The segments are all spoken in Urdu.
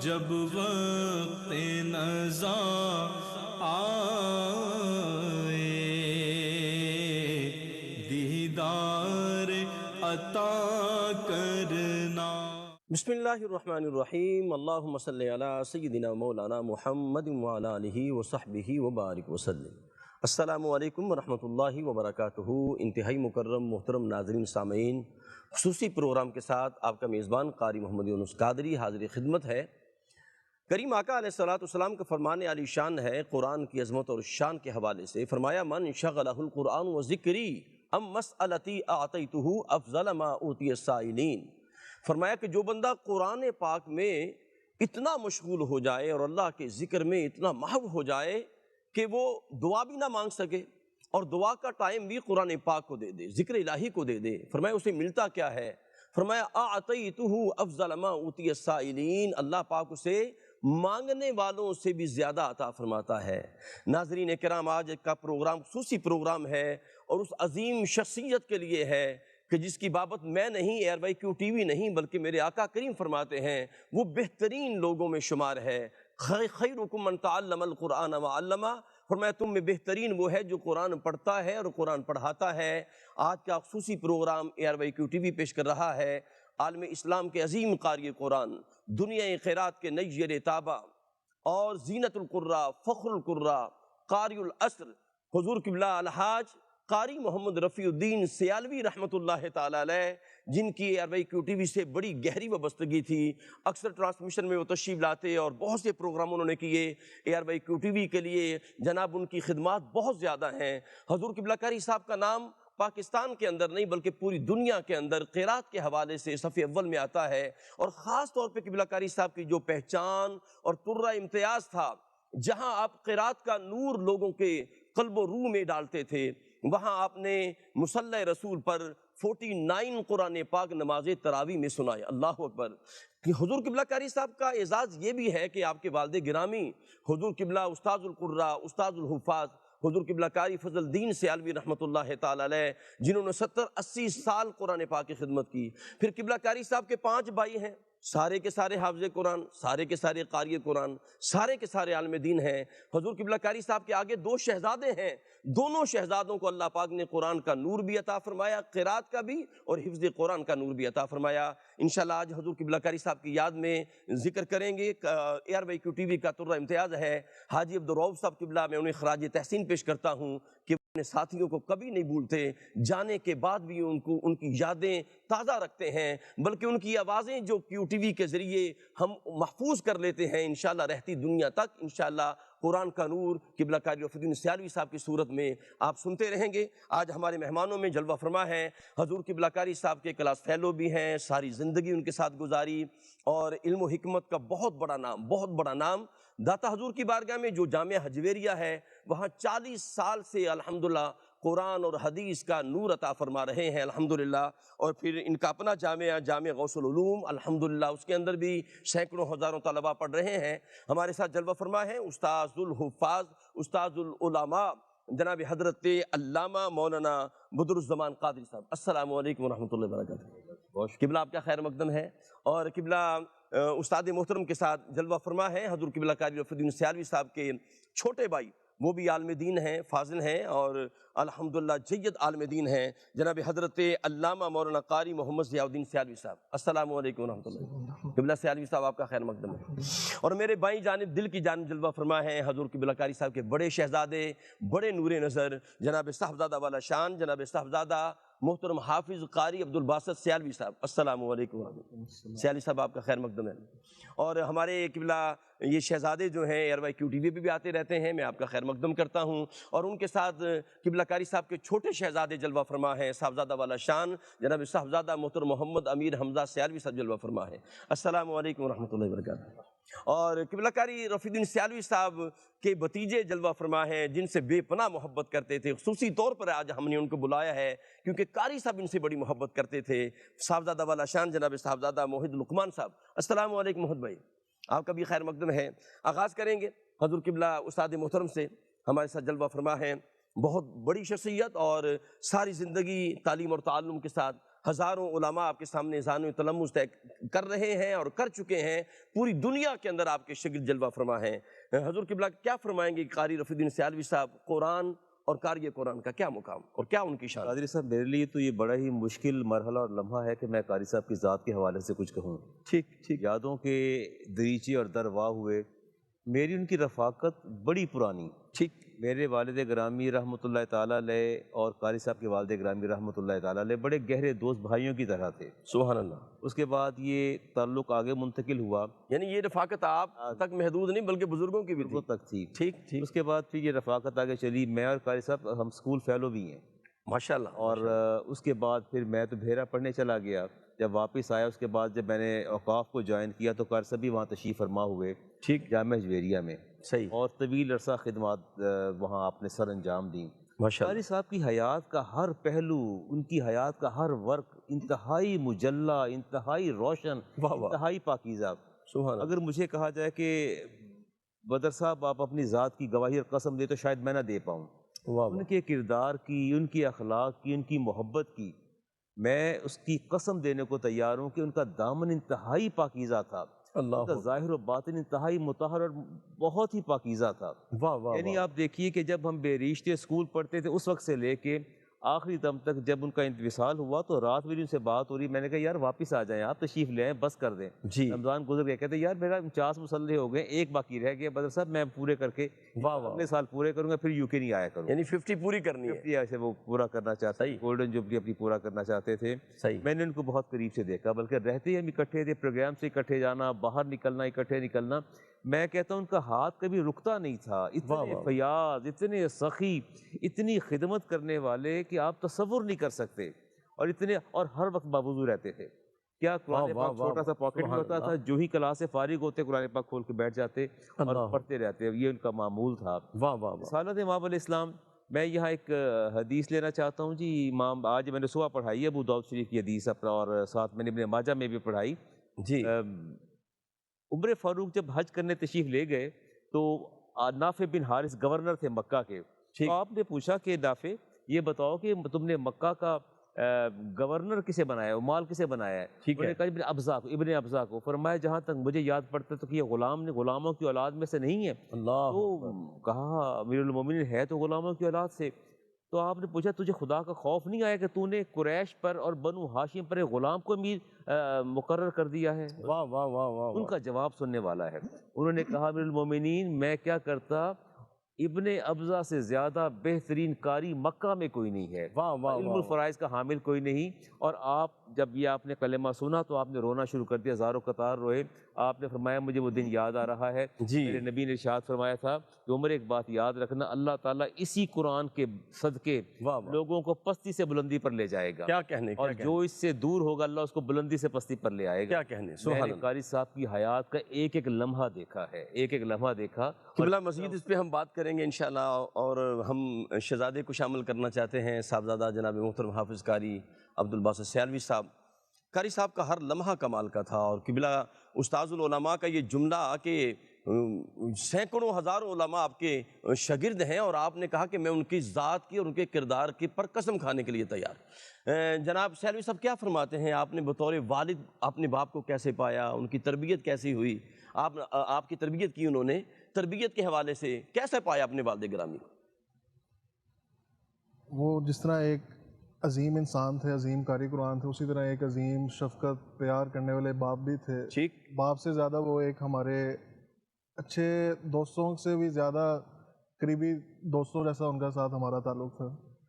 جب وقت نزا آئے دیدار عطا کرنا۔ بسم اللہ الرحمن الرحیم، اللہم صلی علی سیدنا مولانا محمد وعلی آلہ وصحبہ وبارک وسلم۔ السلام علیکم ورحمۃ اللہ وبرکاتہ۔ انتہائی مکرم محترم ناظرین سامعین، خصوصی پروگرام کے ساتھ آپ کا میزبان قاری محمد یونس قادری حاضر خدمت ہے۔ کریم آقا علیہ السلام کا فرمان علی شان ہے قرآن کی عظمت اور شان کے حوالے سے، فرمایا من شغلہ القرآن و ذکری ام مسئلتی اعطیتہ افضل ما اوتی السائلین۔ فرمایا کہ جو بندہ قرآن پاک میں اتنا مشغول ہو جائے اور اللہ کے ذکر میں اتنا محو ہو جائے کہ وہ دعا بھی نہ مانگ سکے اور دعا کا ٹائم بھی قرآن پاک کو دے دے، ذکر الہی کو دے دے، فرمایا اسے ملتا کیا ہے؟ فرمایا اعطیتہ افضل ما اوتی السائلین، اللہ پاک اسے مانگنے والوں سے بھی زیادہ عطا فرماتا ہے۔ ناظرین کرام، آج کا پروگرام خصوصی پروگرام ہے اور اس عظیم شخصیت کے لیے ہے کہ جس کی بابت میں نہیں، ARY Q T V نہیں، بلکہ میرے آقا کریم فرماتے ہیں وہ بہترین لوگوں میں شمار ہے۔ خیرکم من تعلم القرآن وعلمہ، فرمایا تم میں بہترین وہ ہے جو قرآن پڑھتا ہے اور قرآن پڑھاتا ہے۔ آج کا خصوصی programme ARY Q T V پیش کر رہا ہے عالم اسلام کے عظیم قاری قرآن، دنیا قرات کے نیر تابہ اور زینت القراء، فخر القراء، قاری العصر، حضور قبلہ الحاج قاری محمد رفیع الدین سیالوی رحمۃ اللہ تعالی علیہ، جن کی ARY Q T V سے بڑی گہری وابستگی تھی۔ اکثر ٹرانسمیشن میں وہ تشریف لاتے اور بہت سے پروگرام انہوں نے کیے ARY Q T V کے لیے، جناب ان کی خدمات بہت زیادہ ہیں۔ حضور قبلہ قاری صاحب کا نام پاکستان کے اندر نہیں بلکہ پوری دنیا کے اندر قرات کے حوالے سے صف اول میں آتا ہے، اور خاص طور پہ قبلہ قاری صاحب کی جو پہچان اور ترہ امتیاز تھا، جہاں آپ قرات کا نور لوگوں کے قلب و روح میں ڈالتے تھے، وہاں آپ نے مصلی رسول پر 49 قرآن پاک نماز تراویح میں سنایا۔ اللہ اکبر۔ کہ حضور قبلہ قاری صاحب کا اعزاز یہ بھی ہے کہ آپ کے والد گرامی حضور قبلہ استاذ القراء، استاذ الحفاظ حضور قبلہ قاری فضل الدین سیالوی رحمۃ اللہ تعالی علیہ، جنہوں نے 70-80 سال قرآن پاک کی خدمت کی۔ پھر قبلہ قاری صاحب کے 5 بھائی ہیں، سارے کے سارے حافظ قرآن، سارے کے سارے قاری قرآن، سارے کے سارے عالم دین ہیں۔ حضور قبلہ قاری صاحب کے آگے 2 شہزادے ہیں، دونوں شہزادوں کو اللہ پاک نے قرآن کا نور بھی عطا فرمایا، قرات کا بھی اور حفظ قرآن کا نور بھی عطا فرمایا۔ انشاءاللہ آج حضور قبلہ قاری صاحب کی یاد میں ذکر کریں گے۔ ARY Q T V کا ترہ امتیاز ہے حاجی عبدالرؤف صاحب قبلہ، میں انہیں خراج تحسین پیش کرتا ہوں کہ اپنے ساتھیوں کو کبھی نہیں بھولتے، جانے کے بعد بھی ان کی یادیں تازہ رکھتے ہیں، بلکہ ان کی آوازیں جو کیو ٹی وی کے ذریعے ہم محفوظ کر لیتے ہیں، انشاءاللہ رہتی دنیا تک انشاءاللہ قرآن کا نور قبلہ قاری رفیع الدین سیالوی صاحب کی صورت میں آپ سنتے رہیں گے۔ آج ہمارے مہمانوں میں جلوہ فرما ہیں حضور قبلہ قاری صاحب کے کلاس فیلو بھی ہیں، ساری زندگی ان کے ساتھ گزاری اور علم و حکمت کا بہت بڑا نام داتا حضور کی بارگاہ میں جو جامعہ حجویریہ ہے، وہاں 40 سال سے الحمدللہ قرآن اور حدیث کا نور عطا فرما رہے ہیں الحمدللہ۔ اور پھر ان کا اپنا جامعہ غوث العلوم الحمدللہ، اس کے اندر بھی سینکڑوں ہزاروں طلباء پڑھ رہے ہیں۔ ہمارے ساتھ جلوہ فرما ہیں استاذ الحفاظ، استاذ العلماء، جناب حضرت علامہ مولانا بدرالزمان قادری صاحب۔ السلام علیکم ورحمۃ اللہ وبرکاتہ۔ قبلہ آپ کا خیر مقدم ہے۔ اور قبلہ استاد محترم کے ساتھ جلوہ فرما ہے حضور قبلہ قاری رفیع الدین سیالوی صاحب کے چھوٹے بھائی، وہ بھی عالم دین ہیں، فاضل ہیں اور الحمدللہ جید عالم دین ہیں، جناب حضرت علامہ مولانا قاری محمد ضیاء الدین سیالوی صاحب۔ السلام علیکم ورحمۃ اللہ۔ قبلہ سیالوی صاحب آپ کا خیر مقدم ہے۔ اور میرے بائیں جانب دل کی جانب جلوہ فرما ہے حضور قبلہ قاری صاحب کے بڑے شہزادے، بڑے نور نظر، جناب صاحبزادہ والا شان، جناب صاحبزادہ محترم حافظ قاری عبدالباسط سیالوی صاحب۔ السلام علیکم ورحمۃ اللہ۔ سیالوی صاحب آپ کا خیر مقدم ہے۔ اور ہمارے قبلہ یہ شہزادے جو ہیں ARY Q T V پہ بھی آتے رہتے ہیں، میں آپ کا خیر مقدم کرتا ہوں۔ اور ان کے ساتھ قبلہ قاری صاحب کے چھوٹے شہزادے جلوہ فرما ہیں، صاحبزادہ والا شان، جناب صاحبزادہ محترم محمد امیر حمزہ سیالوی صاحب جلوہ فرما ہے۔ السلام علیکم ورحمۃ اللہ وبرکاتہ۔ اور قبلہ قاری رفیع الدین سیالوی صاحب کے بھتیجے جلوہ فرما ہیں، جن سے بے پناہ محبت کرتے تھے، خصوصی طور پر آج ہم نے ان کو بلایا ہے کیونکہ قاری صاحب ان سے بڑی محبت کرتے تھے۔ صاحبزادہ والا شان جناب صاحبزادہ موحد لقمان صاحب۔ السلام علیکم موحد بھائی، آپ کا بھی خیر مقدم ہے۔ آغاز کریں گے حضور قبلہ استاد محترم سے، ہمارے ساتھ جلوہ فرما ہیں، بہت بڑی شخصیت اور ساری زندگی تعلیم اور تعلم کے ساتھ ہزاروں علماء آپ کے سامنے اذان و تلمذ طے کر رہے ہیں اور کر چکے ہیں، پوری دنیا کے اندر آپ کے شاگرد جلوہ فرما ہیں۔ حضور قبلہ کیا فرمائیں گے قاری رفیع الدین سیالوی صاحب، قرآن اور قاری قرآن کا کیا مقام اور کیا ان کی شان؟ قادری صاحب میرے لیے تو یہ بڑا ہی مشکل مرحلہ اور لمحہ ہے کہ میں قاری صاحب کی ذات کے حوالے سے کچھ کہوں۔ ٹھیک یادوں کے دریچے اور درواہ ہوئے، میری ان کی رفاقت بڑی پرانی۔ ٹھیک میرے والد گرامی رحمۃ اللہ تعالیٰ علیہ اور قاری صاحب کے والد گرامی رحمۃ اللہ تعالیٰ علیہ بڑے گہرے دوست بھائیوں کی طرح تھے۔ سبحان اللہ۔ اس کے بعد یہ تعلق آگے منتقل ہوا، یعنی یہ رفاقت آپ تک محدود نہیں بلکہ بزرگوں کی بھی بزرگوں تھی۔ تک تھی۔ ٹھیک اس کے بعد پھر یہ رفاقت آگے چلی، میں اور قاری صاحب ہم اسکول فیلو بھی ہیں، ماشاءاللہ۔ اور اس کے بعد پھر میں تو بھیرا پڑھنے چلا گیا۔ جب واپس آیا اس کے بعد جب میں نے اوقاف کو جوائن کیا تو قاری صاحب بھی وہاں تشریف فرما ہوئے، ٹھیک جامعہ جویریہ میں، صحیح اور طویل عرصہ خدمات وہاں آپ نے سر انجام دیں۔ ماشاءاللہ۔ قاری صاحب کی حیات کا ہر پہلو، ان کی حیات کا ہر ورق انتہائی مجلہ، انتہائی روشن، واہ واہ انتہائی پاکیزہ۔ سبحان اللہ۔ اگر مجھے کہا جائے کہ بدر صاحب آپ اپنی ذات کی گواہی اور قسم دے تو شاید میں نہ دے پاؤں۔ واہ ان واہ کے کردار کی، ان کی اخلاق کی، ان کی محبت کی میں اس کی قسم دینے کو تیار ہوں کہ ان کا دامن انتہائی پاکیزہ تھا، ان اللہ کا ظاہر و باطن انتہائی مطہر اور بہت ہی پاکیزہ تھا۔ واہ واہ یعنی واہ آپ دیکھیے کہ جب ہم بے ریشتے اسکول پڑھتے تھے اس وقت سے لے کے آخری دم تک، جب ان کا انتقال ہوا تو رات میری ان سے بات ہو رہی، میں نے کہا یار واپس آ جائیں، آپ تشریف لے آئیں، بس کر دیں۔ جی رمضان گزر گیا، کہتے یار میرا 49 مسلح ہو گئے، ایک باقی رہ گیا بدر صاحب، میں پورے کر کے واہ واہ، اگلے سال پورے کروں گا، پھر یو کے نہیں آیا کروں۔ یعنی 50 پوری کرنی ہے۔ 50 ایسے وہ پورا کرنا چاہتے صحیح گولڈن جوبلی اپنی پورا کرنا چاہتے تھے۔ صحیح میں نے ان کو بہت قریب سے دیکھا، بلکہ رہتے ہی ہم اکٹھے تھے، پروگرام سے اکٹھے جانا، باہر نکلنا، اکٹھے نکلنا۔ میں کہتا ہوں ان کا ہاتھ کبھی رکتا نہیں تھا، واہ اتنے واہ۔ فیاض، اتنے سخی، اتنی خدمت کرنے والے کہ آپ تصور نہیں کر سکتے، اور اتنے، اور ہر وقت باوضو رہتے تھے۔ کیا قرآن واہ واہ پاک واہ چھوٹا سا پاکٹ میں سبحان ہوتا تھا، اللہ۔ جو ہی کلاس سے فارغ ہوتے قرآن پاک کھول کے بیٹھ جاتے اور اللہ، پڑھتے رہتے، یہ ان کا معمول تھا۔ واہ واہ واہ، رسالت امام علیہ السلام، میں یہاں ایک حدیث لینا چاہتا ہوں جی۔ امام آج میں نے صبح پڑھائی ہے ابو داؤد شریف کی حدیث اپنا، اور ساتھ میں نے ابن ماجہ میں بھی پڑھائی۔ جی عمر فاروق جب حج کرنے تشریف لے گئے تو نافع بن حارث گورنر تھے مکہ کے، ٹھیک تو آپ نے پوچھا کہ نافع یہ بتاؤ کہ تم نے مکہ کا گورنر کسے بنایا ہے، مال کسے بنایا ہے؟ ٹھیک انہوں ہے نے کہا ابن ابزا کو۔ فرمایا جہاں تک مجھے یاد پڑتا تو کہ یہ غلاموں کی اولاد میں سے نہیں ہے۔ اللہ تو کہا امیر المومنین ہے تو غلاموں کی اولاد سے۔ تو آپ نے پوچھا تجھے خدا کا خوف نہیں آیا کہ تو نے قریش پر اور بنو ہاشم پر ایک غلام کو امیر مقرر کر دیا ہے؟ واہ واہ واہ واہ ان کا جواب سننے والا ہے۔ انہوں نے کہا امیر المومنین میں کیا کرتا، ابن ابزا سے زیادہ بہترین قاری مکہ میں کوئی نہیں ہے، واہ واہ علم واہ، الفرائض کا حامل کوئی نہیں۔ اور آپ جب یہ آپ نے کلمہ سنا تو آپ نے رونا شروع کر دیا، زار و قطار روئے۔ آپ نے فرمایا مجھے وہ دن یاد آ رہا ہے، جی میرے نبی نے ارشاد فرمایا تھا کہ عمر ایک بات یاد رکھنا، اللہ تعالیٰ اسی قرآن کے صدقے واہ واہ، لوگوں کو پستی سے بلندی پر لے جائے گا، کیا کہنے اور کیا جو اس سے دور ہوگا اللہ اس کو بلندی سے پستی پر لے آئے گا۔ کیا کہنے، میں سبحان نے اللہ۔ قاری صاحب کی حیات کا ایک ایک لمحہ دیکھا ہے، ایک ایک لمحہ دیکھا۔ قبلہ مزید اس پہ ہم بات کریں گے انشاءاللہ، اور ہم شہزادے کو شامل کرنا چاہتے ہیں، صاحبزادہ جناب محترم حافظ قاری عبدالباسط سیالوی صاحب۔ قاری صاحب کا ہر لمحہ کمال کا تھا، اور قبلہ استاذ العلماء کا یہ جملہ کہ سینکڑوں ہزاروں علماء آپ کے شاگرد ہیں، اور آپ نے کہا کہ میں ان کی ذات کی اور ان کے کردار کی پر قسم کھانے کے لیے تیار۔ جناب سیالوی صاحب کیا فرماتے ہیں، آپ نے بطور والد اپنے باپ کو کیسے پایا، ان کی تربیت کیسی ہوئی، آپ کی تربیت کی انہوں نے، تربیت کے حوالے سے کیسے پایا اپنے والد گرامی کو؟ وہ جس طرح ایک عظیم انسان تھے، عظیم قاری قرآن تھے، اسی طرح ایک عظیم شفقت پیار کرنے والے باپ بھی تھے۔ ٹھیک، باپ سے زیادہ وہ ایک ہمارے اچھے دوستوں سے بھی زیادہ قریبی دوستوں جیسا ان کا ساتھ ہمارا تعلق تھا۔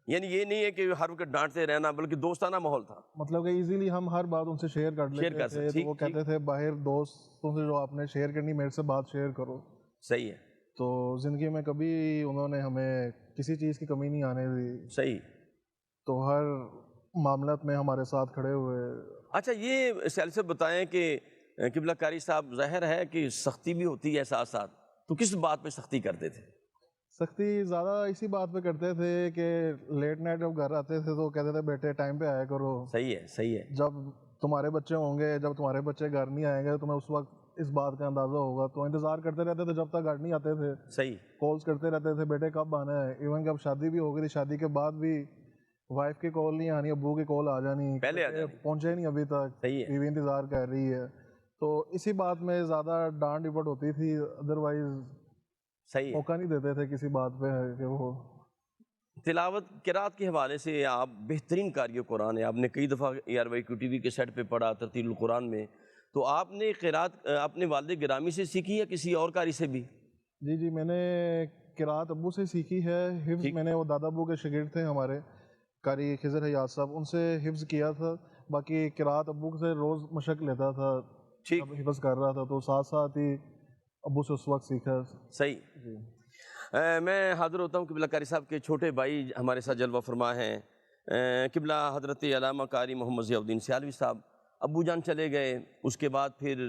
یعنی یہ نہیں ہے کہ ہر وقت ڈانٹتے رہنا، بلکہ دوستانہ ماحول تھا۔ مطلب کہ ایزیلی ہم ہر بات ان سے شیئر کر لیتے تھے، تو وہ کہتے تھے باہر دوستوں سے جو آپ نے شیئر کرنی میرے سے بات شیئر کرو۔ صحیح ہے، تو زندگی میں کبھی انہوں نے ہمیں کسی چیز کی کمی نہیں آنے دی، صحیح۔ تو ہر معاملات میں ہمارے ساتھ کھڑے ہوئے۔ اچھا یہ سیالوی صاحب بتائیں کہ قبلہ قاری صاحب ظاہر ہے کہ سختی بھی ہوتی ہے ساتھ ساتھ، تو کس بات پہ سختی کرتے تھے؟ سختی زیادہ اسی بات پہ کرتے تھے کہ لیٹ نائٹ جب گھر آتے تھے تو کہتے تھے بیٹے ٹائم پہ آیا کرو، صحیح ہے، صحیح ہے، جب تمہارے بچے ہوں گے، جب تمہارے بچے گھر نہیں آئیں گے تمہیں اس وقت اس بات کا اندازہ ہوگا۔ تو انتظار کرتے رہتے تھے جب تک گھر نہیں آتے تھے، صحیح، کالز کرتے رہتے تھے بیٹے کب آنا ہے۔ ایون کہ اب شادی بھی ہو گئی تھی، شادی کے بعد بھی وائف کی کال نہیں آنی، ابو کی کال آ جانی، پہلے آ کہ جانی۔ پہنچے نہیں ابھی تک، صحیح ہے، بیوی انتظار کر رہی ہے، تو اسی بات میں زیادہ ڈانٹ ڈپٹ ہوتی تھی، ادروائز صحیح ہے۔ موقع نہیں دیتے تھے کسی بات پہ کہ وہ تلاوت قرات کے حوالے سے آپ بہترین قاری قرآن ہیں، آپ نے کئی دفعہ ARYQ TV کے سیٹ پہ پڑھا ترتیل القرآن میں، تو آپ نے قرات اپنے والد گرامی سے سیکھی یا کسی اور قاری سے بھی؟ جی میں نے قرات ابو سے سیکھی ہے، حفظ میں نے وہ دادا ابو کے شاگرد تھے ہمارے قاری خضر حیات صاحب، ان سے حفظ کیا تھا، باقی قرات ابو سے روز مشق لیتا تھا، ٹھیک، جب حفظ کر رہا تھا تو ساتھ ساتھ ہی ابو سے اس وقت سیکھا۔ صحیح۔ جی میں حاضر ہوتا ہوں قبلہ قاری صاحب کے چھوٹے بھائی ہمارے ساتھ جلوہ فرما ہیں، قبلہ حضرت علامہ قاری محمد ضیاء الدین سیالوی صاحب، ابو جان چلے گئے، اس کے بعد پھر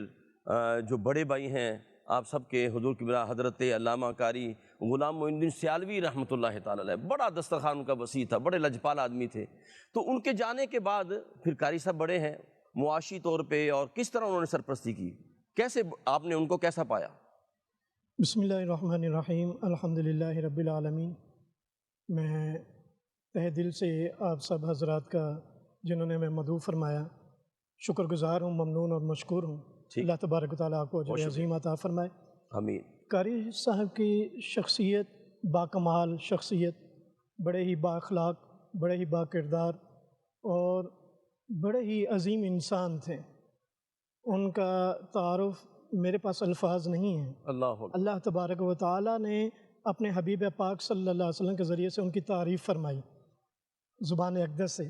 جو بڑے بھائی ہیں آپ سب کے حضور قبلہ حضرت علامہ قاری غلام معین الدین سیالوی رحمۃ اللہ تعالی علیہ، بڑا دسترخوان ان کا وسیع تھا، بڑے لجپال آدمی تھے، تو ان کے جانے کے بعد پھر قاری صاحب بڑے ہیں معاشی طور پہ، اور کس طرح انہوں نے سرپرستی کی، کیسے آپ نے ان کو کیسا پایا؟ بسم اللہ الرحمن الرحیم، الحمدللہ رب العالمین۔ میں تہ دل سے آپ سب حضرات کا جنہوں نے ہمیں مدعو فرمایا شکر گزار ہوں، ممنون اور مشکور ہوں۔ اللہ تبارک و تعالیٰ آپ کو اجر عظیم عطا فرمائے۔ آمین۔ قاری صاحب کی شخصیت باکمال شخصیت، بڑے ہی با اخلاق، بڑے ہی با کردار اور بڑے ہی عظیم انسان تھے۔ ان کا تعارف میرے پاس الفاظ نہیں ہیں۔ اللہ تبارک و تعالیٰ نے اپنے حبیب پاک صلی اللہ علیہ وسلم کے ذریعے سے ان کی تعریف فرمائی زبان اقدس سے۔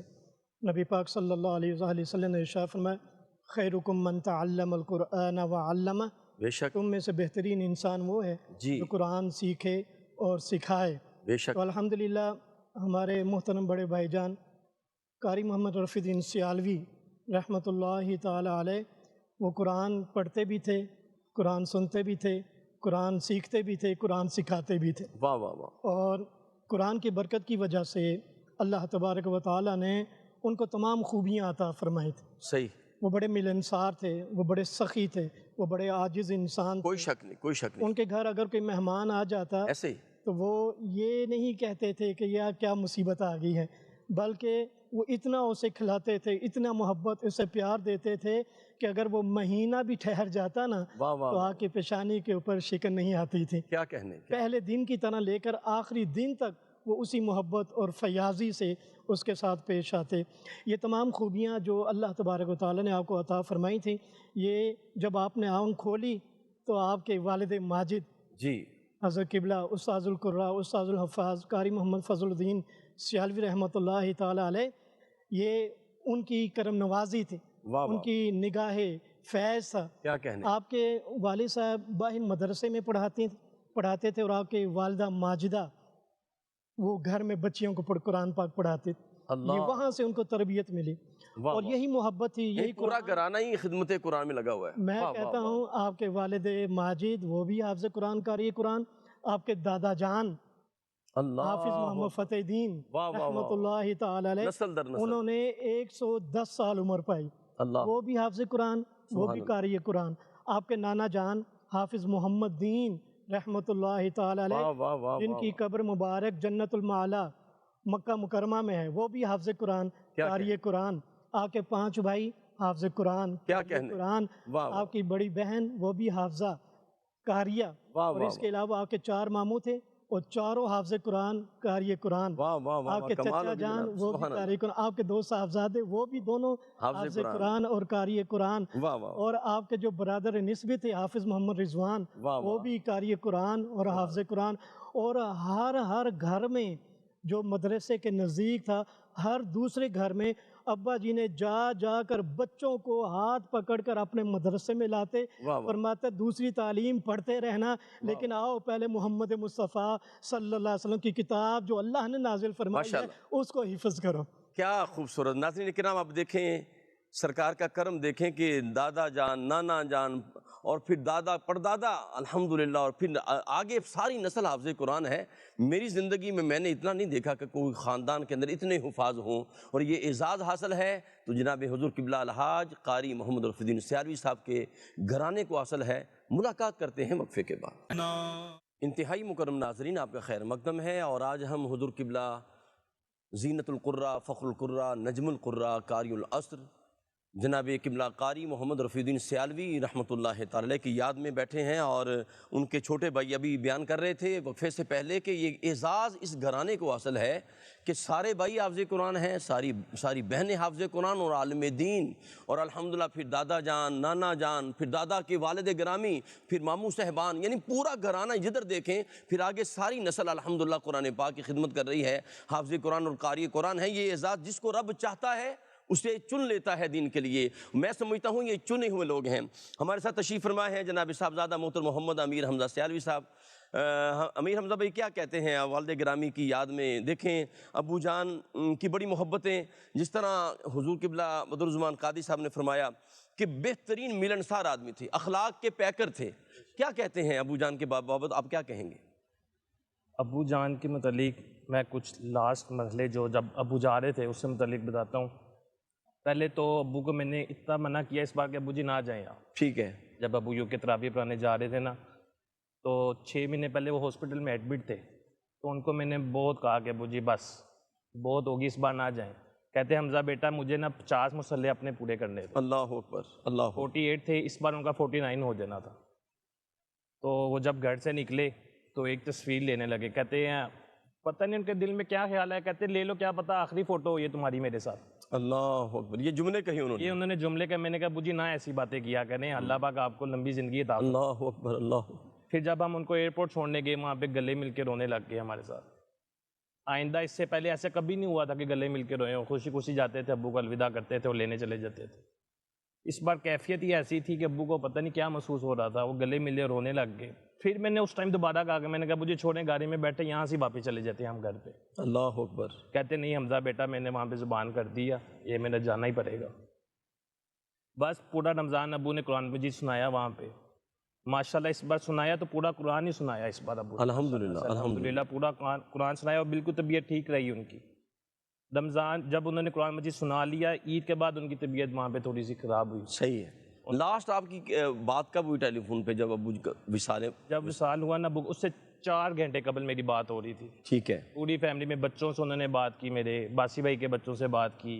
نبی پاک صلی اللہ علیہ وآلہ وسلم نے ارشاد فرمایا خیرکم من تعلم القرآن وعلمہ، بے شک، تم میں سے بہترین انسان وہ ہے جی، جو قرآن سیکھے اور سکھائے۔ بے شک، تو الحمدللہ ہمارے محترم بڑے بھائی جان قاری محمد رفیع الدین سیالوی رحمۃ اللہ تعالی علیہ، وہ قرآن پڑھتے بھی تھے، قرآن سنتے بھی تھے، قرآن سیکھتے بھی تھے، قرآن سکھاتے بھی تھے، واہ واہ واہ، اور قرآن کی برکت کی وجہ سے اللہ تبارک و تعالیٰ نے ان کو تمام خوبیاں عطا فرمائی تھیں۔ صحیح، وہ بڑے ملنسار تھے، وہ بڑے سخی تھے، وہ بڑے عاجز انسان کوئی تھے۔ شک نہیں، کوئی شک نہیں، ان کے گھر اگر کوئی مہمان آ جاتا ایسے ہی، تو وہ یہ نہیں کہتے تھے کہ یار کیا مصیبت آ گئی ہے، بلکہ وہ اتنا اسے کھلاتے تھے، اتنا محبت اسے پیار دیتے تھے کہ اگر وہ مہینہ بھی ٹھہر جاتا نا واہ واہ تو واہ، آ کے پیشانی کے اوپر شکن نہیں آتی تھی۔ کیا کہنے، پہلے دن کی طرح لے کر آخری دن تک وہ اسی محبت اور فیاضی سے اس کے ساتھ پیش آتے۔ یہ تمام خوبیاں جو اللہ تبارک و تعالیٰ نے آپ کو عطا فرمائی تھیں، یہ جب آپ نے آنکھ کھولی تو آپ کے والد ماجد جی، حضرت قبلہ استاذ القراء استاذ الحفاظ قاری محمد فضل الدین سیالوی رحمۃ اللہ تعالی علیہ، یہ ان کی کرم نوازی تھی، واہ ان واہ، کی نگاہ فیض تھا۔ کیا کہنے، آپ کے والد صاحب باہر مدرسے میں پڑھاتے تھے، اور آپ کے والدہ ماجدہ وہ گھر میں بچیوں کو قرآن پاک پڑھاتے تھے۔ اللہ، یہ وہاں سے ان کو تربیت ملی، واہ اور واہ، یہی محبت تھی، یہی پورا گھرانہ ہی خدمت قرآن میں لگا ہوا ہے، میں واہ کہتا واہ ہوں آپ کے والد ماجد وہ بھی حافظ قرآن قاری قرآن، آپ کے دادا جان واہ، اللہ، حافظ محمد فتح الدین واہ واہ رحمۃ واہ، اللہ تعالی علیہ، نسل در نسل، انہوں نے 110 سال عمر پائی، اللہ، وہ بھی حافظ قرآن، وہ سبحان بھی اللہ، قاری قرآن۔ آپ کے نانا جان حافظ محمد دین رحمۃ اللہ تعالی علیہ، واہ واہ واہ، جن کی قبر مبارک جنت المعلا مکہ مکرمہ میں ہے، وہ بھی حافظ قرآن کیا قاری قرآن۔ آپ کے 5 بھائی حافظ قرآن کیا قاری کہنے، قرآن، واہ واہ، آپ کی بڑی بہن وہ بھی حافظہ قاریہ، واہ اور واہ اس کے علاوہ آپ کے 4 ماموں تھے اور چاروں حافظ قرآن قاری قرآن۔ واہ واہ واہ، آپ کے کمال چچا ہو گئی جان جناب، وہ بھی سبحان اللہ، قاری قرآن، آپ کے 2 صاحبزادے وہ بھی دونوں حافظ قرآن اور قاری قرآن، واہ واہ، اور آپ کے جو برادر نسبی تھے حافظ محمد رضوان واہ وہ واہ، بھی قاری قرآن اور حافظ قرآن۔ اور ہر گھر میں جو مدرسے کے نزدیک تھا، ہر دوسرے گھر میں ابا جی نے جا کر بچوں کو ہاتھ پکڑ کر اپنے مدرسے میں لاتے، واہ واہ، فرماتے دوسری تعلیم پڑھتے رہنا، لیکن آؤ پہلے محمد مصطفیٰ صلی اللہ علیہ وسلم کی کتاب جو اللہ نے نازل فرمائی ہے ماشاءاللہ، اس کو حفظ کرو۔ کیا خوبصورت۔ ناظرین کرام آپ دیکھیں سرکار کا کرم، دیکھیں کہ دادا جان، نانا جان، اور پھر دادا پردادا، الحمدللہ، اور پھر آگے ساری نسل حافظ قرآن ہے۔ میری زندگی میں نے اتنا نہیں دیکھا کہ کوئی خاندان کے اندر اتنے حفاظ ہوں، اور یہ اعزاز حاصل ہے تو جناب حضور قبلہ الحاج قاری محمد رفیع الدین سیالوی صاحب کے گھرانے کو حاصل ہے۔ ملاقات کرتے ہیں وقفے کے بعد۔ انتہائی مکرم ناظرین، آپ کا خیر مقدم ہے، اور آج ہم حضور قبلہ زینت القرہ، فخر القرہ، نجم القرہ، قاری العصر، جناب قبلہ قاری محمد رفیع الدین سیالوی رحمۃ اللہ تعالی علیہ کی یاد میں بیٹھے ہیں، اور ان کے چھوٹے بھائی ابھی بیان کر رہے تھے وقفے سے پہلے کہ یہ اعزاز اس گھرانے کو حاصل ہے کہ سارے بھائی حافظ قرآن ہیں، ساری بہنیں حافظ قرآن اور عالم دین، اور الحمدللہ پھر دادا جان، نانا جان، پھر دادا کے والد گرامی، پھر ماموں صاحبان، یعنی پورا گھرانہ جدھر دیکھیں پھر آگے ساری نسل الحمدللہ قرآن پاک کی خدمت کر رہی ہے، حافظ قرآن اور قاری قرآن ہے۔ یہ اعزاز جس کو رب چاہتا ہے اسے چن لیتا ہے دین کے لیے، میں سمجھتا ہوں یہ چنے ہوئے لوگ ہیں۔ ہمارے ساتھ تشریف فرما ہے جناب صاحبزادہ محترم محمد امیر حمزہ سیالوی صاحب۔ امیر حمزہ بھائی کیا کہتے ہیں والد گرامی کی یاد میں؟ دیکھیں ابو جان کی بڑی محبتیں، جس طرح حضور قبلہ بدرالزمان قادری صاحب نے فرمایا کہ بہترین ملنسار آدمی تھے، اخلاق کے پیکر تھے، کیا کہتے ہیں ابو جان کے بابت آپ کیا کہیں گے؟ ابو جان کے متعلق میں کچھ لاسٹ مرحلے جو جب ابو جا رہے تھے اس سے متعلق بتاتا ہوں۔ پہلے تو ابو کو میں نے اتنا منع کیا اس بار کہ ابو جی نہ جائیں آپ۔ ٹھیک ہے۔ جب ابو یو کے تراویح پڑھانے جا رہے تھے نا، تو 6 مہینے پہلے وہ ہاسپٹل میں ایڈمٹ تھے، تو ان کو میں نے بہت کہا کہ ابو جی بس بہت ہوگی اس بار نہ جائیں۔ کہتے حمزہ بیٹا مجھے نا 50 مصلے اپنے پورے کرنے تھے، اللہ اکبر، اللہ اکبر۔ 48 تھے، اس بار ان کا 49 ہو جانا تھا۔ تو وہ جب گھر سے نکلے تو ایک تصویر لینے لگے، کہتے ہیں پتہ نہیں ان کے دل میں کیا خیال ہے، کہتے لے لو کیا پتہ آخری فوٹو ہو یہ تمہاری میرے ساتھ۔ اللہ اکبر، یہ جملے کہے انہوں نے؟ یہ انہوں نے جملے کہ میں نے کہا ابو جی نہ ایسی باتیں کیا کریں، اللہ پاک آپ کو لمبی زندگی عطا فرمائے۔ اللہ اکبر، اللہ اکبر۔ پھر جب ہم ان کو ایئرپورٹ چھوڑنے گئے وہاں پہ گلے مل کے رونے لگ گئے ہمارے ساتھ۔ آئندہ اس سے پہلے ایسے کبھی نہیں ہوا تھا کہ گلے مل کے روئے ہوں، خوشی خوشی جاتے تھے ابو کو الوداع کرتے تھے اور لینے چلے جاتے تھے۔ اس بار کیفیت ہی ایسی تھی کہ ابو کو پتہ نہیں کیا محسوس ہو رہا تھا، وہ گلے ملے رونے لگ گئے۔ پھر میں نے اس ٹائم دوبارہ کہا کہ میں نے کہا مجھے چھوڑیں گاڑی میں بیٹھے، یہاں سے واپس چلے جاتے ہیں ہم گھر پہ۔ اللہ اکبر۔ کہتے نہیں حمزہ بیٹا میں نے وہاں پہ زبان کر دیا، یہ میرا جانا ہی پڑے گا۔ بس پورا رمضان ابو نے قرآن مجید سنایا وہاں پہ، ماشاءاللہ اس بار سنایا تو پورا قرآن ہی سنایا اس بار ابو نے۔ الحمدللہ، الحمدللہ پورا قرآن سنایا اور بالکل طبیعت ٹھیک رہی ان کی۔ رمضان جب انہوں نے قرآن مجید سنا لیا، عید کے بعد ان کی طبیعت وہاں پہ تھوڑی سی خراب ہوئی۔ صحیح ہے۔ لاسٹ آپ کی بات کب ہوئی ٹیلی فون پہ جب ابو وصال؟ جب وصال ہوا نا اس سے 4 گھنٹے قبل میری بات ہو رہی تھی۔ ٹھیک ہے۔ پوری فیملی میں بچوں سے انہوں نے بات کی، میرے باسی بھائی کے بچوں سے بات کی،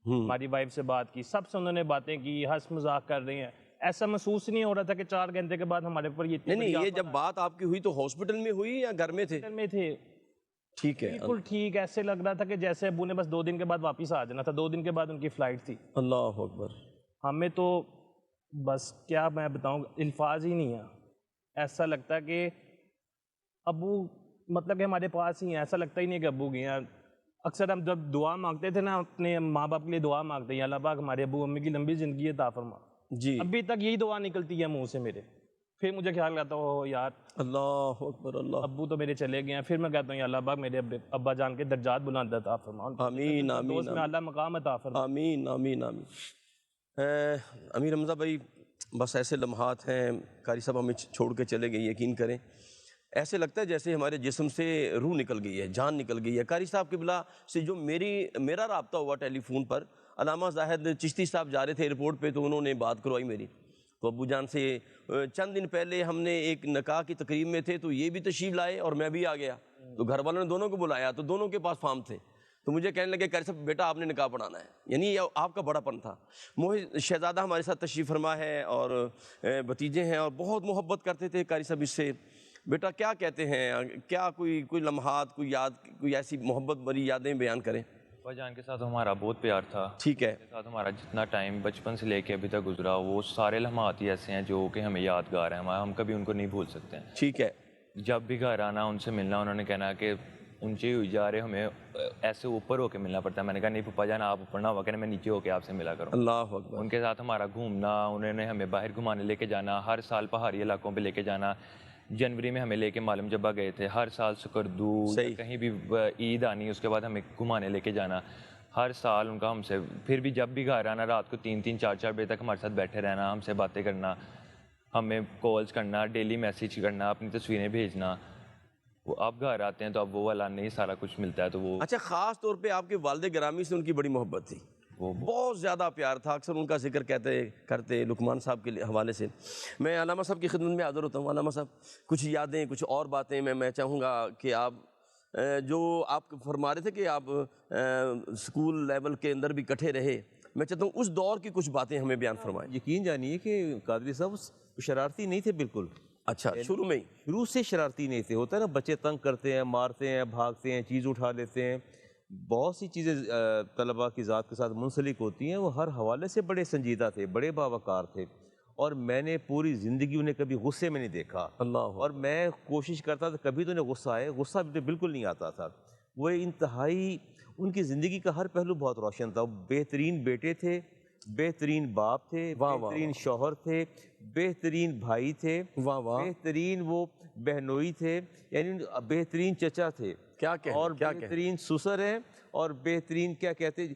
ہماری وائف سے بات کی، سب سے انہوں نے باتیں کی، ہنس مذاق کر رہے ہیں۔ ایسا محسوس نہیں ہو رہا تھا کہ 4 گھنٹے کے بعد ہمارے اوپر یہ نہیں، یہ جب بات آپ کی ہوئی تو ہاسپٹل میں ہوئی یا گھر میں تھے؟ ہاسپٹل میں تھے۔ ٹھیک ہے۔ بالکل ٹھیک، ایسے لگ رہا تھا کہ جیسے ابو نے بس 2 دن کے بعد واپس آ جانا تھا، 2 دن کے بعد ان کی فلائٹ تھی۔ اللہ اکبر۔ ہمیں تو بس کیا میں بتاؤں، الفاظ ہی نہیں ہیں۔ ایسا لگتا ہے کہ ابو مطلب کہ ہمارے پاس ہی ہیں، ایسا لگتا ہی نہیں کہ ابو گئے ہیں۔ اکثر ہم جب دعا مانگتے تھے نا اپنے ماں باپ کے لیے دعا مانگتے ہیں، اللہ پاک ہمارے ابو امی کی لمبی زندگی عطا فرما، جی ابھی تک یہی دعا نکلتی ہے منہ سے میرے۔ پھر مجھے خیال آتا ہو یار اللہ اکبر، اللہ ابو تو میرے چلے گئے ہیں، پھر میں کہتا ہوں یا اللہ پاک میرے ابا جان کے درجات بلند عطا فرما، آمین آمین اس میں اعلیٰ مقام عطا فرما۔ آمین آمین آمین۔ امیر حمزہ بھائی بس ایسے لمحات ہیں، قاری صاحب ہمیں چھوڑ کے چلے گئے، یقین کریں ایسے لگتا ہے جیسے ہمارے جسم سے روح نکل گئی ہے، جان نکل گئی ہے۔ قاری صاحب قبلہ سے جو میرا رابطہ ہوا ٹیلی فون پر، علامہ زاہد چشتی صاحب جا رہے تھے ایئرپورٹ پہ تو انہوں نے بات کروائی میری، تو ابو جان سے چند دن پہلے ہم نے ایک نکاح کی تقریب میں تھے تو یہ بھی تشریف لائے اور میں بھی آ گیا، تو گھر والوں نے دونوں کو بلایا تو دونوں کے پاس فارم تھے، تو مجھے کہنے لگے قاری صاحب بیٹا آپ نے نکاح پڑھانا ہے، یعنی یہ آپ کا بڑا پن تھا۔ موہد شہزادہ ہمارے ساتھ تشریف فرما ہے اور بھتیجے ہیں اور بہت محبت کرتے تھے قاری صاحب اس سے۔ بیٹا کیا کہتے ہیں، کیا کوئی لمحات، کوئی یاد، کوئی ایسی محبت بھری یادیں بیان کریں؟ ابا جان کے ساتھ ہمارا بہت پیار تھا، ٹھیک ہے۔ ان کے ساتھ ہمارا جتنا ٹائم بچپن سے لے کے ابھی تک گزرا وہ سارے لمحات ہی ایسے ہیں جو کہ ہمیں یادگار ہیں، ہم کبھی ان کو نہیں بھول سکتے ہیں۔ ٹھیک ہے۔ جب بھی گھر آنا ان سے ملنا، انہوں نے کہنا کہ اونچے ہوئی جا رہے ہمیں ایسے اوپر ہو کے ملنا پڑتا ہے، میں نے کہا نہیں پپا جان آپ اوپر نہ ہوا کریں، میں نیچے ہو کے آپ سے ملا کروں۔ اللہ اکبر۔ ان کے ساتھ ہمارا گھومنا، انہوں نے ہمیں باہر گھمانے لے کے جانا، ہر سال پہاڑی علاقوں پہ لے کے جانا، جنوری میں ہمیں لے کے معلم جبہ گئے تھے، ہر سال سکردو کہیں بھی عید آنی اس کے بعد ہمیں گھمانے لے کے جانا، ہر سال ان کا ہم سے، پھر بھی جب بھی گھر آنا رات کو 3-3 4-4 بجے تک ہمارے ساتھ بیٹھے رہنا، ہم سے باتیں کرنا، ہمیں کالز کرنا، ڈیلی میسیج کرنا، اپنی تصویریں بھیجنا۔ وہ اب گھر آتے ہیں تو اب وہ والا نہیں سارا کچھ ملتا ہے تو وہ اچھا، خاص طور پہ آپ کے والد گرامی سے ان کی بڑی محبت تھی، بہت زیادہ پیار تھا، اکثر ان کا ذکر کرتے لقمان صاحب کے حوالے سے۔ میں علامہ صاحب کی خدمت میں حاضر ہوتا ہوں۔ علامہ صاحب کچھ یادیں، کچھ اور باتیں میں چاہوں گا کہ آپ جو آپ فرما رہے تھے کہ آپ اسکول لیول کے اندر بھی اکٹھے رہے، میں چاہتا ہوں اس دور کی کچھ باتیں ہمیں بیان فرمائیں۔ یقین جانیے کہ قادری صاحب شرارتی نہیں تھے بالکل، اچھا، شروع میں ہی شروع سے شرارتی نہیں تھے۔ ہوتا ہے نا بچے تنگ کرتے ہیں، مارتے ہیں، بھاگتے ہیں، چیز اٹھا لیتے ہیں، بہت سی چیزیں طلباء کی ذات کے ساتھ منسلک ہوتی ہیں۔ وہ ہر حوالے سے بڑے سنجیدہ تھے، بڑے باوقار تھے، اور میں نے پوری زندگی انہیں کبھی غصے میں نہیں دیکھا۔ اللہ، اور میں کوشش کرتا تھا کبھی تو انہیں غصہ آئے، غصہ بالکل نہیں آتا تھا۔ وہ انتہائی، ان کی زندگی کا ہر پہلو بہت روشن تھا۔ وہ بہترین بیٹے تھے، بہترین باپ تھے، بہترین شوہر تھے، بہترین بھائی تھے، واہ واہ، بہترین وہ بہنوئی تھے، یعنی بہترین چچا تھے، کیا کہیں، اور کیا کہیں۔ بہترین سسر ہیں، اور بہترین کیا کہتے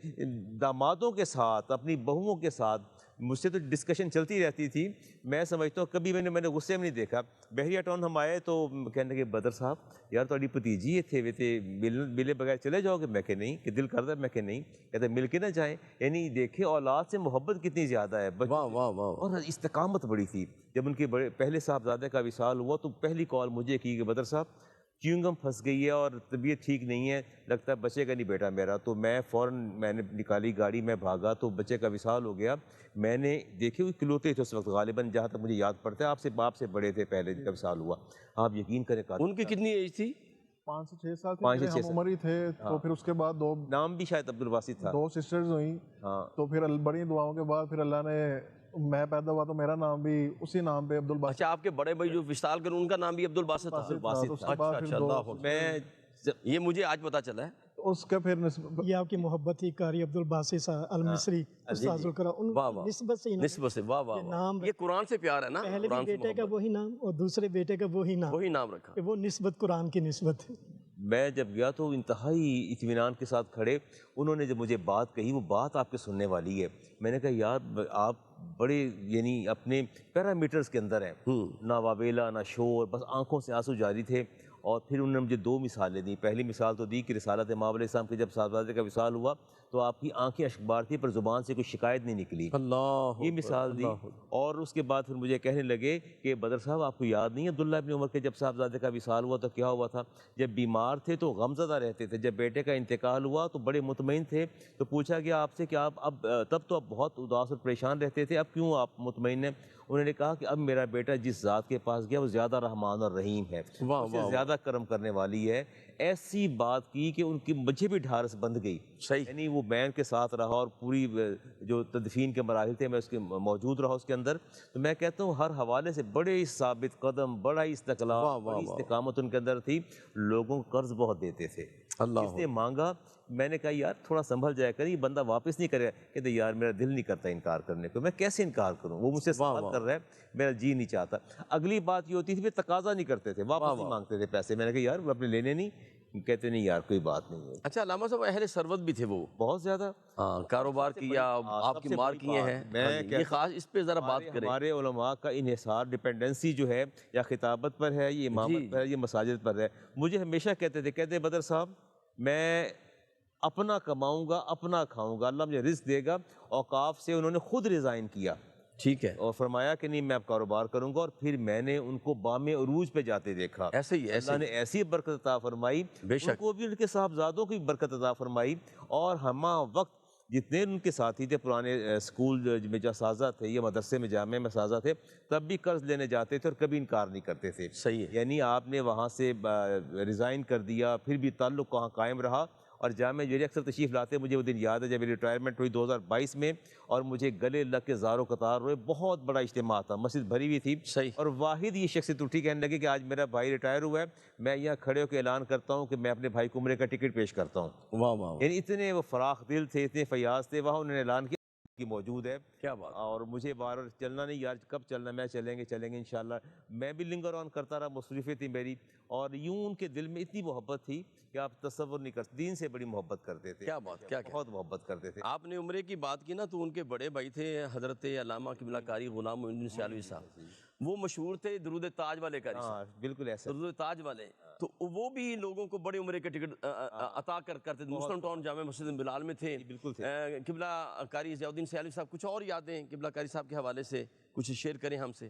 دامادوں کے ساتھ، اپنی بہوؤں کے ساتھ مجھ سے تو ڈسکشن چلتی رہتی تھی۔ میں سمجھتا ہوں کبھی میں نے غصے میں نہیں دیکھا۔ بحریہ ٹاؤن ہم آئے تو کہنے لگے بدر صاحب یار تھوڑی بھتیجی یہ تھے ملے بغیر چلے جاؤ گے؟ میں کہ نہیں، کہ دل کرتا ہے، میں کہ نہیں، کہتے مل کے نہ جائیں۔ یعنی دیکھیں اولاد سے محبت کتنی زیادہ ہے، واہ واہ واہ، اور استقامت بڑی تھی۔ جب ان کے پہلے صاحبزادے کا وصال ہوا تو پہلی کال مجھے کی کہ بدر صاحب چیونگم پھنس گئی ہے اور طبیعت ٹھیک نہیں ہے، لگتا ہے بچے کا نہیں بیٹا میرا۔ تو میں فوراً میں نے نکالی گاڑی، میں بھاگا تو بچے کا وصال ہو گیا۔ میں نے دیکھے وہ کلوتے تھے اس وقت، غالباً جہاں تک مجھے یاد پڑتا ہے آپ سے باپ سے بڑے تھے پہلے جب وصال ہوا۔ آپ یقین کریں ان کی کتنی ایج تھی؟ 5 سے 6 سال تھے، 5 سے میرے 6 ہم عمر ہی تھے۔ تو پھر اس کے بعد نام بھی شاید عبدالباسط تھا، 2 سسٹرز ہوئیں۔ ہاں، تو پھر بڑی دعاؤں کے بعد پھر اللہ نے، میں پیدا ہوا تو میرا نام بھی اسی نام پہ عبدالباسط۔ اچھا، آپ کے بڑے بھائی جو وصال کریں ان کا نام بھی عبدالباسط تھا؟ تو اس کے بعد اچھا پھر اچھا، اللہ اکبر، میں یہ مجھے آج پتا چلا ہے۔ اس کا پھر یہ آپ کی محبت تھی قاری عبدالباسط صاحب المصری استاذ القرآن، ان واہ واہ، نسبت سے نسبت سے، واہ واہ یہ واہ، نام یہ قرآن سے پیار ہے نا، پہلے قرآن بھی سے بیٹے کا محبت، وہی نام اور دوسرے بیٹے کا وہی نام، وہی نام رکھا۔ کہ وہ نسبت قرآن کی نسبت ہے۔ میں جب گیا تو انتہائی اطمینان کے ساتھ کھڑے، انہوں نے جب مجھے بات کہی وہ بات آپ کے سننے والی ہے۔ میں نے کہا یار آپ بڑے یعنی اپنے پیرامیٹرز کے اندر ہیں، نہ واویلا نہ شور، بس آنکھوں سے آنسو جاری تھے۔ اور پھر انہوں نے مجھے 2 مثالیں دیں۔ پہلی مثال تو دی کہ رسالت مآب علیہ السلام کے جب صاحبزادے کا وصال ہوا تو آپ کی آنکھیں اشکبار تھی پر زبان سے کوئی شکایت نہیں نکلی، اللہ یہ مثال دی۔ اور اس کے بعد پھر مجھے کہنے لگے کہ بدر صاحب آپ کو یاد نہیں ہے عبداللہ ابن عمر کے جب صاحبزادے کا وصال ہوا تو کیا ہوا تھا؟ جب بیمار تھے تو غمزدہ رہتے تھے، جب بیٹے کا انتقال ہوا تو بڑے مطمئن تھے۔ تو پوچھا گیا آپ سے کہ آپ اب تب تو آپ بہت اداس اور پریشان رہتے تھے، اب کیوں آپ مطمئن ہیں؟ انہوں نے کہا کہ اب میرا بیٹا جس ذات کے پاس گیا وہ زیادہ رحمان اور رحیم ہے، اس سے زیادہ کرم کرنے والی ہے۔ ایسی بات کی کہ ان کی مجھے بھی ڈھارس بندھ گئی، صحیح، یعنی وہ میں ان کے ساتھ رہا اور پوری جو تدفین کے مراحل تھے میں اس کے موجود رہا اس کے اندر۔ تو میں کہتا ہوں ہر حوالے سے بڑے ہی ثابت قدم، بڑا ہی استقلال، بڑی استقامت ان کے اندر تھی۔ لوگوں کو قرض بہت دیتے تھے، اللہ اس نے مانگا، میں نے کہا یار تھوڑا سنبھل جایا کر، یہ بندہ واپس نہیں کرے، کہتے یار میرا دل نہیں کرتا انکار کرنے کو، میں کیسے انکار کروں، وہ مجھ سے سوال کر رہا ہے، میرا جی نہیں چاہتا۔ اگلی بات یہ ہوتی تھی پھر تقاضا نہیں کرتے تھے، واپس نہیں مانگتے تھے پیسے۔ میں نے کہا یار وہ اپنے لینے نہیں، کہتے نہیں یار کوئی بات نہیں ہے۔ اچھا، علامہ صاحب اہل ثروت بھی تھے وہ، بہت زیادہ ہاں، کاروبار کیا، آپ کی مار کیے ہیں، یہ خاص اس پہ ذرا بات کریں۔ ہمارے علماء کا انحصار ڈپینڈنسی جو ہے یا خطابت پر ہے، یہ امامت پر ہے، یہ مساجد پر ہے۔ مجھے ہمیشہ کہتے تھے، کہتے بدر صاحب میں اپنا کماؤں گا، اپنا کھاؤں گا، اللہ مجھے رزق دے گا۔ اوقاف سے انہوں نے خود ریزائن کیا، ٹھیک ہے، اور فرمایا کہ نہیں میں اب کاروبار کروں گا، اور پھر میں نے ان کو بام عروج پہ جاتے دیکھا۔ ایسے ہی، ایسے اللہ نے ایسی برکت عطا فرمائی، بے شک، ان کو بھی ان کے صاحبزادوں کی برکت عطا فرمائی۔ اور ہمہ وقت جتنے ان کے ساتھی تھے پرانے اسکول میں جو اساتذہ تھے یا مدرسے میں جامعہ میں اساتذہ تھے، تب بھی قرض لینے جاتے تھے اور کبھی انکار نہیں کرتے تھے۔ صحیح ہے، یعنی آپ نے وہاں سے ریزائن کر دیا، پھر بھی تعلق وہاں قائم رہا۔ اور جامعہ جوہری اکثر تشریف لاتے، مجھے وہ دن یاد ہے جب میری ریٹائرمنٹ ہوئی 2022 میں، اور مجھے گلے لگ کے زار و قطار ہوئے، بہت بڑا اجتماع تھا، مسجد بھری ہوئی تھی، صحیح، اور واحد یہ شخصیت اٹھی کہنے لگے کہ آج میرا بھائی ریٹائر ہوا ہے، میں یہاں کھڑے ہو کے اعلان کرتا ہوں کہ میں اپنے بھائی کو عمرے کا ٹکٹ پیش کرتا ہوں۔ واہ واہ، یعنی اتنے وہ فراخ دل تھے، اتنے فیاض تھے، وہاں انہوں نے اعلان کیا کہ موجود ہے۔ کیا بات، اور مجھے بار بار چلنا نہیں یار، کب چلنا، میں چلیں گے انشاءاللہ۔ میں بھی لنگر آن کرتا رہا، مصروفیت تھی میری، اور یوں ان کے دل میں اتنی محبت تھی کہ آپ تصور نہیں کرتے، دین سے بڑی محبت کرتے تھے، کیا بات، کیا بہت محبت کرتے تھے۔ آپ نے عمرے کی بات کی نا، تو ان کے بڑے بھائی تھے حضرت علامہ قبلہ قاری غلام محی الدین سیالوی صاحب، وہ مشہور تھے درود تاج والے قاری صاحب، ہاں بالکل ایسا، درود تاج والے، تو وہ بھی لوگوں کو بڑے عمرے کے ٹکٹ عطا کرتے تھے، مسلم ٹاؤن جامع مسجد بلال میں تھے، بالکل تھے۔ قبلہ قاری ضیاء الدین سیالوی صاحب، کچھ اور یادیں قبلہ قاری صاحب کے حوالے سے کچھ شیئر کریں ہم سے۔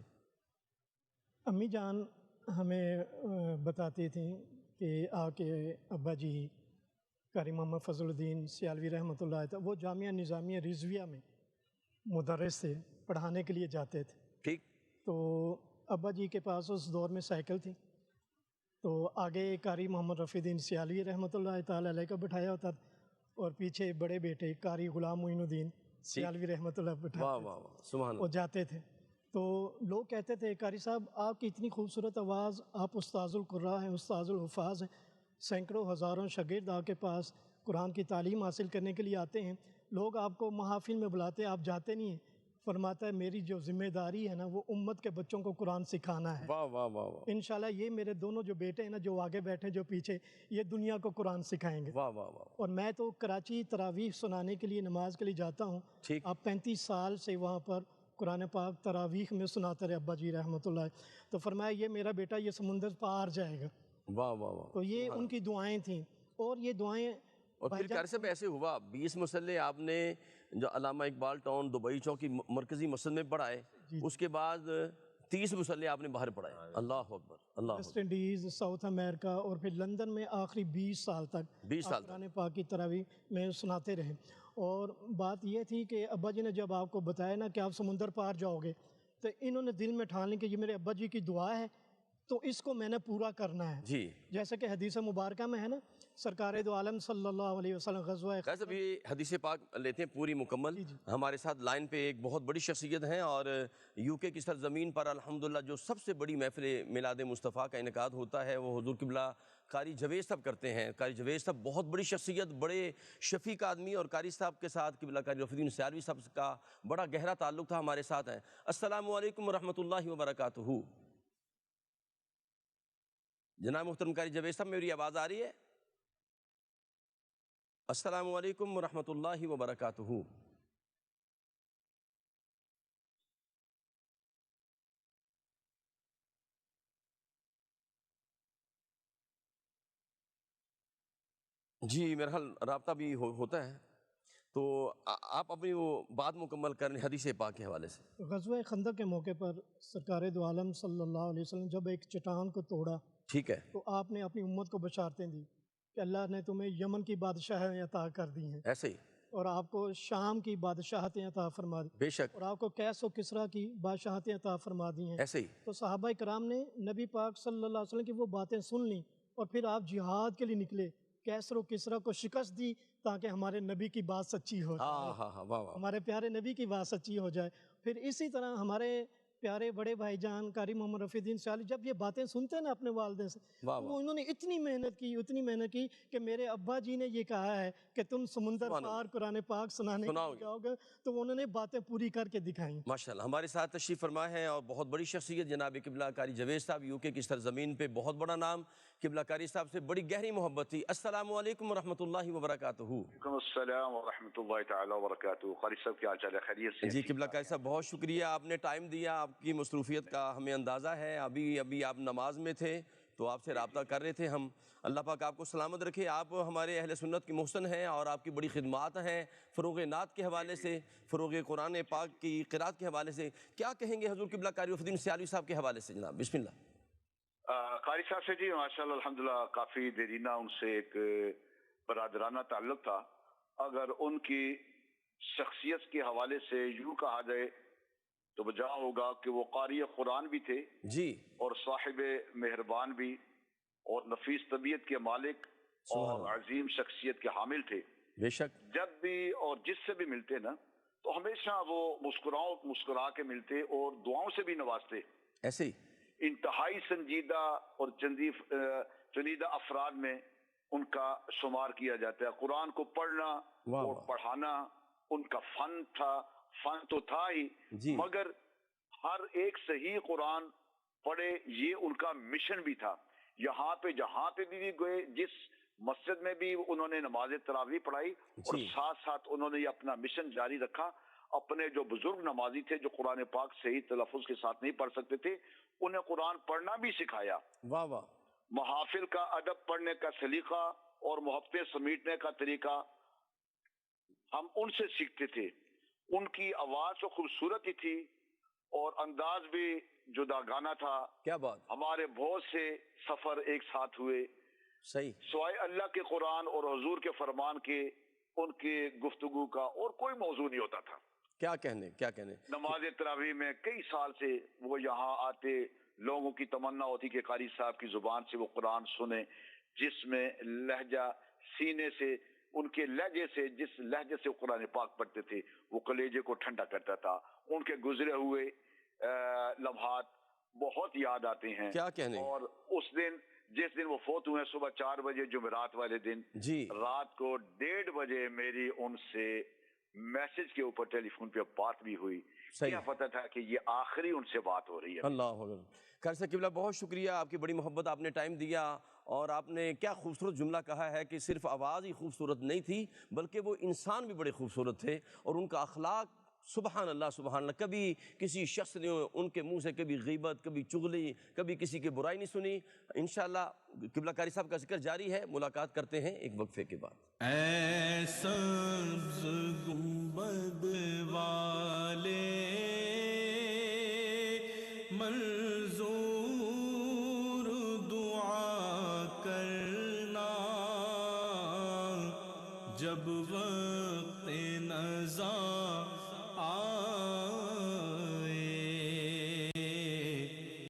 امی جان ہمیں بتاتی تھیں کہ آ کے ابا جی قاری محمد فضل الدین سیالوی رحمۃ اللہ علیہ، وہ جامعہ نظامیہ رضویہ میں مدرس تھے، پڑھانے کے لیے جاتے تھے۔ ٹھیک۔ تو ابا جی کے پاس اس دور میں سائیکل تھی، تو آگے قاری محمد رفیع الدین سیالوی رحمۃ اللہ تعالیٰ علیہ کا بٹھایا ہوتا تھا، اور پیچھے بڑے بیٹے قاری غلام معین الدین سیالوی رحمۃ اللہ بٹھاتے واہ تھے، واہ واہ، سبحان وہ اللہ۔ جاتے تھے۔ تو لوگ کہتے تھے قاری صاحب آپ کی اتنی خوبصورت آواز، آپ استاذ القراء ہیں، استاذ الحفاظ ہیں، سینکڑوں ہزاروں شاگرد آپ کے پاس قرآن کی تعلیم حاصل کرنے کے لیے آتے ہیں، لوگ آپ کو محافل میں بلاتے ہیں، آپ جاتے نہیں ہیں۔ فرماتا ہے میری جو ذمہ داری ہے نا وہ امت کے بچوں کو قرآن سکھانا ہے۔ واہ واہ واہ واہ انشاءاللہ یہ میرے دونوں جو بیٹے ہیں نا، جو آگے بیٹھے جو پیچھے، یہ دنیا کو قرآن سکھائیں گے۔ واہ واہ واہ۔ اور میں تو کراچی تراویح سنانے کے لیے، نماز کے لیے جاتا ہوں۔ ٹھیک۔ آپ 35 سال سے وہاں پر قرآن پاک تراویح میں سناتے رہے ابا جی رحمۃ اللہ۔ تو فرمایا یہ میرا بیٹا یہ سمندر پار جائے گا۔ واہ واہ واہ۔ تو یہ ان کی دعائیں تھیں، اور یہ دعائیں اور پھر قاری صاحب ایسے ہوا 20 مصلے آپ نے جو علامہ اقبال ٹاؤن دبئی چوک کی مرکزی مسجد میں پڑھائے، اس کے بعد 30 مصلے آپ نے باہر پڑھائے۔ اللہ اکبر، اللہ ویسٹ انڈیز، ساؤتھ امریکہ، اور پھر لندن میں آخری 20 سال تک 20 سال قرآن پاک کی تراویح میں سناتے رہے۔ اور بات یہ تھی کہ ابا جی نے جب آپ کو بتایا نا کہ آپ سمندر پار جاؤ گے، تو انہوں نے دل میں ٹھان لی کہ یہ میرے ابا جی کی دعا ہے، تو اس کو میں نے پورا کرنا ہے۔ جی۔ جیسا کہ حدیث مبارکہ میں ہے نا، سرکار دو عالم صلی اللہ علیہ وسلم غزوہ قاری صاحب یہ حدیث پاک لیتے ہیں پوری مکمل۔ ہمارے ساتھ لائن پہ ایک بہت بڑی شخصیت ہیں، اور یو کے کی سرزمین پر الحمدللہ جو سب سے بڑی محفل میلاد مصطفیٰ کا انعقاد ہوتا ہے وہ حضور قبلہ قاری جوید صاحب کرتے ہیں۔ قاری جوید صاحب بہت بڑی شخصیت، بڑے شفیق آدمی، اور قاری صاحب کے ساتھ قبلہ قاری رفیع الدین سیالوی صاحب کا بڑا گہرا تعلق تھا، ہمارے ساتھ ہیں۔ السلام علیکم ورحمۃ اللہ وبرکاتہ۔ جناب محترم قاری جوید صاحب میری آواز آ رہی ہے؟ السلام علیکم ورحمۃ اللہ وبرکاتہ۔ جی میرا حال رابطہ بھی ہوتا ہے، تو آپ اپنی وہ بات مکمل کریں حدیث پاک کے حوالے سے۔ غزوہ خندق کے موقع پر سرکار دو عالم صلی اللہ علیہ وسلم جب ایک چٹان کو توڑا، ٹھیک ہے، تو آپ نے اپنی امت کو بشارتیں دی کہ اللہ نے تمہیں یمن کی بادشاہیں عطا کر دی ہیں، ایسے ہی، اور آپ کو شام کی بادشاہتیں عطا فرما دی، بے شک، اور آپ کو کیس و کسریٰ کی بادشاہتیں عطا فرما دی ہیں۔ ایسے ہی، تو صحابہ کرام نے نبی پاک صلی اللہ علیہ وسلم کی وہ باتیں سن لیں، اور پھر آپ جہاد کے لیے نکلے، کیسر و کسریٰ کو شکست دی تاکہ ہمارے نبی کی بات سچی ہو جائے، ہاں ہاں ہاں، واہ واہ، ہمارے پیارے نبی کی بات سچی ہو جائے۔ پھر اسی طرح ہمارے پیارے بڑے بھائی جان قاری محمد رفیع الدین سیالوی جب یہ باتیں سنتے ہیں نا اپنے والدین سے، واہ وہ انہوں نے اتنی محنت کی کہ میرے ابا جی نے یہ کہا ہے کہ تم سمندر پار قرآن پاک سنانے کے لیے جاؤ گے، تو انہوں نے باتیں پوری کر کے دکھائیں۔ ماشاءاللہ ہمارے ساتھ تشریف فرما ہے، اور بہت بڑی شخصیت جناب قبلہ قاری جوید صاحب، یو کے کی سرزمین پہ بہت بڑا نام، قبلہ قاری صاحب سے بڑی گہری محبت تھی۔ السلام علیکم ورحمۃ اللہ وبرکاتہ۔ وعلیکم السلام ورحمۃ اللہ تعالیٰ وبرکاتہ۔ قاری صاحب کیا حال چال ہے؟ خیریت سے؟ جی قبلہ قاری صاحب بہت شکریہ، آپ نے ٹائم دیا، آپ کی مصروفیت کا ہمیں اندازہ ہے۔ ابھی آپ نماز میں تھے تو آپ سے رابطہ کر رہے تھے ہم۔ اللہ پاک آپ کو سلامت رکھے، آپ ہمارے اہل سنت کے محسن ہیں، اور آپ کی بڑی خدمات ہیں فروغ نعت کے حوالے سے، فروغ قرآن پاک کی قرات کے حوالے سے۔ کیا کہیں گے حضور قبلہ قاری رفیع الدین سیالوی صاحب کے حوالے سے جناب؟ بسم اللہ۔ قاری صاحب سے جی ماشاءاللہ الحمدللہ کافی دیرینہ ان سے ایک برادرانہ تعلق تھا۔ اگر ان کی شخصیت کے حوالے سے یوں کہا جائے تو بجا ہوگا کہ وہ قاری قرآن بھی تھے جی، اور صاحب مہربان بھی، اور نفیس طبیعت کے مالک اور عظیم شخصیت کے حامل تھے۔ بے شک، جب بھی اور جس سے بھی ملتے نا تو ہمیشہ وہ مسکرا کے ملتے، اور دعاؤں سے بھی نوازتے۔ ایسے ہی، انتہائی سنجیدہ اور چنیدہ افراد میں ان کا شمار کیا جاتا ہے۔ قرآن کو پڑھنا اور پڑھانا ان کا فن تھا، فن تو تھا ہی، مگر ہر ایک صحیح قرآن پڑھے یہ ان کا مشن بھی تھا۔ یہاں پہ جہاں پہ بھی گئے، جس مسجد میں بھی انہوں نے نماز تراویح پڑھائی، اور ساتھ ساتھ انہوں نے یہ اپنا مشن جاری رکھا۔ اپنے جو بزرگ نمازی تھے جو قرآن پاک صحیح تلفظ کے ساتھ نہیں پڑھ سکتے تھے، انہیں قرآن پڑھنا بھی سکھایا۔ واہ واہ، محافل کا ادب پڑھنے کا سلیقہ اور محبتیں سمیٹنے کا طریقہ ہم ان سے سیکھتے تھے۔ ان کی آواز تو خوبصورت ہی تھی اور انداز بھی جدا گانا تھا۔ کیا بات، ہمارے بہت سے سفر ایک ساتھ ہوئے، صحیح. سوائے اللہ کے قرآن اور حضور کے فرمان کے ان کی گفتگو کا اور کوئی موضوع نہیں ہوتا تھا. کیا کہنے. نماز تراویح میں کئی سال سے وہ یہاں آتے، لوگوں کی تمنا ہوتی کہ قاری صاحب کی زبان سے وہ قرآن سنیں، جس میں لہجہ سینے سے، ان کے لہجے سے، جس لہجے سے قرآن پاک پڑھتے تھے وہ کلیجے کو ٹھنڈا کرتا تھا. ان کے گزرے ہوئے لمحات بہت یاد آتے ہیں. کیا کہنے. اور اس دن جس دن وہ فوت ہوئے صبح 4 بجے جمعرات والے دن، جی رات کو 1:30 بجے میری ان سے میسج کے اوپر ٹیلی فون پہ بات بھی ہوئی. کیا پتہ تھا کہ یہ آخری ان سے بات ہو رہی ہے. اللہ اکبر. قاری صاحب قبلہ بہت شکریہ، آپ کی بڑی محبت، آپ نے ٹائم دیا، اور آپ نے کیا خوبصورت جملہ کہا ہے کہ صرف آواز ہی خوبصورت نہیں تھی بلکہ وہ انسان بھی بڑے خوبصورت تھے، اور ان کا اخلاق سبحان اللہ سبحان اللہ. کبھی کسی شخص نے ان کے منہ سے کبھی غیبت، کبھی چغلی، کبھی کسی کی برائی نہیں سنی. انشاءاللہ قبلہ قاری صاحب کا ذکر جاری ہے. ملاقات کرتے ہیں ایک وقفے کے بعد. اے سبز گنبد والے منظور دعا کرنا، جب وقت نزا